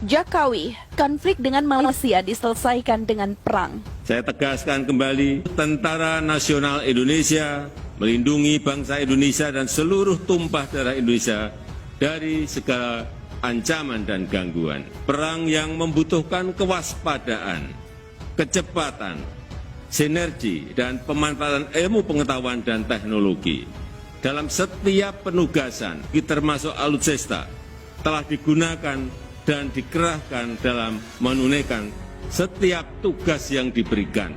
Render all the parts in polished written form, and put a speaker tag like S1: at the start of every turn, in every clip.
S1: Jokowi, konflik dengan Malaysia diselesaikan dengan perang.
S2: Saya tegaskan kembali, Tentara Nasional Indonesia melindungi bangsa Indonesia dan seluruh tumpah darah Indonesia dari segala ancaman dan gangguan. Perang yang membutuhkan kewaspadaan, kecepatan, sinergi, dan pemanfaatan ilmu pengetahuan dan teknologi. Dalam setiap penugasan, termasuk alutsista, telah digunakan dan dikerahkan dalam menunaikan setiap tugas yang diberikan.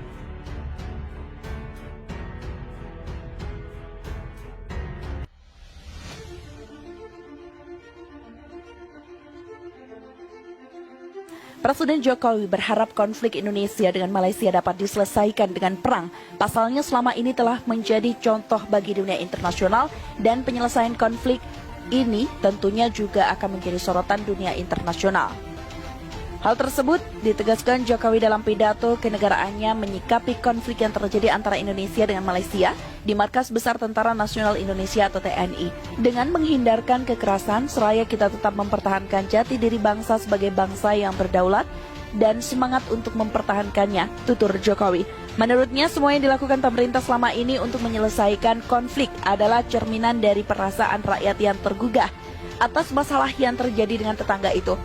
S1: Presiden Jokowi berharap konflik Indonesia dengan Malaysia dapat diselesaikan dengan perang. Pasalnya selama ini telah menjadi contoh bagi dunia internasional dan penyelesaian konflik ini tentunya juga akan menjadi sorotan dunia internasional. Hal tersebut ditegaskan Jokowi dalam pidato kenegaraannya menyikapi konflik yang terjadi antara Indonesia dengan Malaysia di Markas Besar Tentara Nasional Indonesia atau TNI. Dengan menghindarkan kekerasan, seraya kita tetap mempertahankan jati diri bangsa sebagai bangsa yang berdaulat dan semangat untuk mempertahankannya, tutur Jokowi. Menurutnya, semua yang dilakukan pemerintah selama ini untuk menyelesaikan konflik adalah cerminan dari perasaan rakyat yang tergugah atas masalah yang terjadi dengan tetangga itu.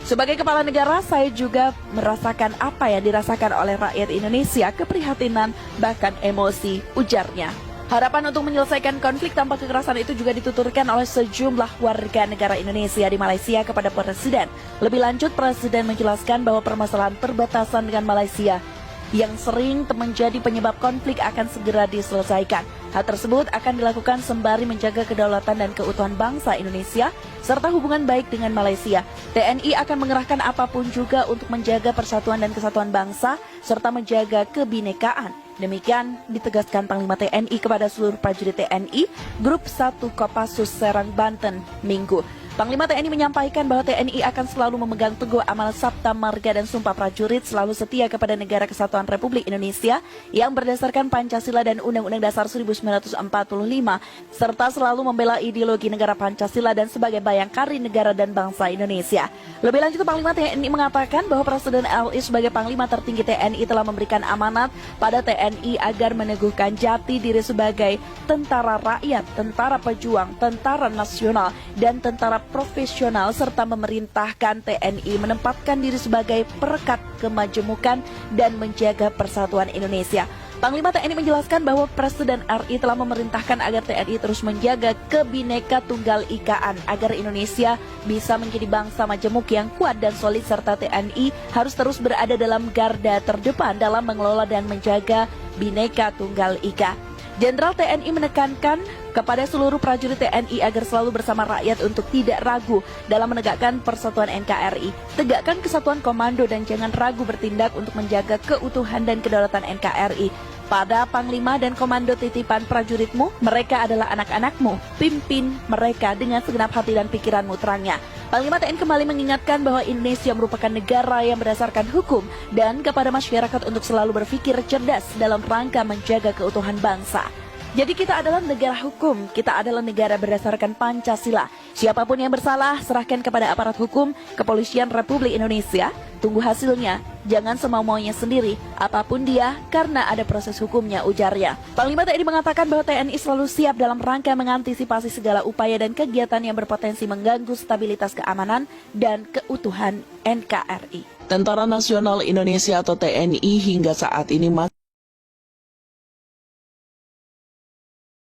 S1: Sebagai kepala negara, saya juga merasakan apa yang dirasakan oleh rakyat Indonesia, keprihatinan, bahkan emosi, ujarnya. Harapan untuk menyelesaikan konflik tanpa kekerasan itu juga dituturkan oleh sejumlah warga negara Indonesia di Malaysia kepada Presiden. Lebih lanjut, Presiden menjelaskan bahwa permasalahan perbatasan dengan Malaysia yang sering menjadi penyebab konflik akan segera diselesaikan. Hal tersebut akan dilakukan sembari menjaga kedaulatan dan keutuhan bangsa Indonesia serta hubungan baik dengan Malaysia. TNI akan mengerahkan apapun juga untuk menjaga persatuan dan kesatuan bangsa serta menjaga kebinekaan. Demikian ditegaskan Panglima TNI kepada seluruh prajurit TNI Grup 1 Kopassus Serang, Banten, Minggu. Panglima TNI menyampaikan bahwa TNI akan selalu memegang teguh amanat Sabta Marga dan Sumpah Prajurit selalu setia kepada Negara Kesatuan Republik Indonesia yang berdasarkan Pancasila dan Undang-Undang Dasar 1945, serta selalu membela ideologi negara Pancasila dan sebagai bayangkari negara dan bangsa Indonesia. Lebih lanjut, Panglima TNI mengatakan bahwa Presiden RI sebagai Panglima tertinggi TNI telah memberikan amanat pada TNI agar meneguhkan jati diri sebagai tentara rakyat, tentara pejuang, tentara nasional, dan tentara profesional serta memerintahkan TNI menempatkan diri sebagai perekat kemajemukan dan menjaga persatuan Indonesia. Panglima TNI menjelaskan bahwa Presiden RI telah memerintahkan agar TNI terus menjaga kebineka tunggal ikaan agar Indonesia bisa menjadi bangsa majemuk yang kuat dan solid serta TNI harus terus berada dalam garda terdepan dalam mengelola dan menjaga bineka tunggal ika. Jenderal TNI menekankan kepada seluruh prajurit TNI agar selalu bersama rakyat untuk tidak ragu dalam menegakkan persatuan NKRI. Tegakkan kesatuan komando dan jangan ragu bertindak untuk menjaga keutuhan dan kedaulatan NKRI. Pada Panglima dan Komando titipan prajuritmu, mereka adalah anak-anakmu. Pimpin mereka dengan segenap hati dan pikiranmu, terangnya. Panglima TNI kembali mengingatkan bahwa Indonesia merupakan negara yang berdasarkan hukum dan kepada masyarakat untuk selalu berpikir cerdas dalam rangka menjaga keutuhan bangsa. Jadi kita adalah negara hukum, kita adalah negara berdasarkan Pancasila. Siapapun yang bersalah, serahkan kepada aparat hukum, Kepolisian Republik Indonesia. Tunggu hasilnya, jangan semau-maunya sendiri, apapun dia, karena ada proses hukumnya, ujarnya. Panglima TNI mengatakan bahwa TNI selalu siap dalam rangka mengantisipasi segala upaya dan kegiatan yang berpotensi mengganggu stabilitas keamanan dan keutuhan NKRI.
S3: Tentara Nasional Indonesia atau TNI hingga saat ini masih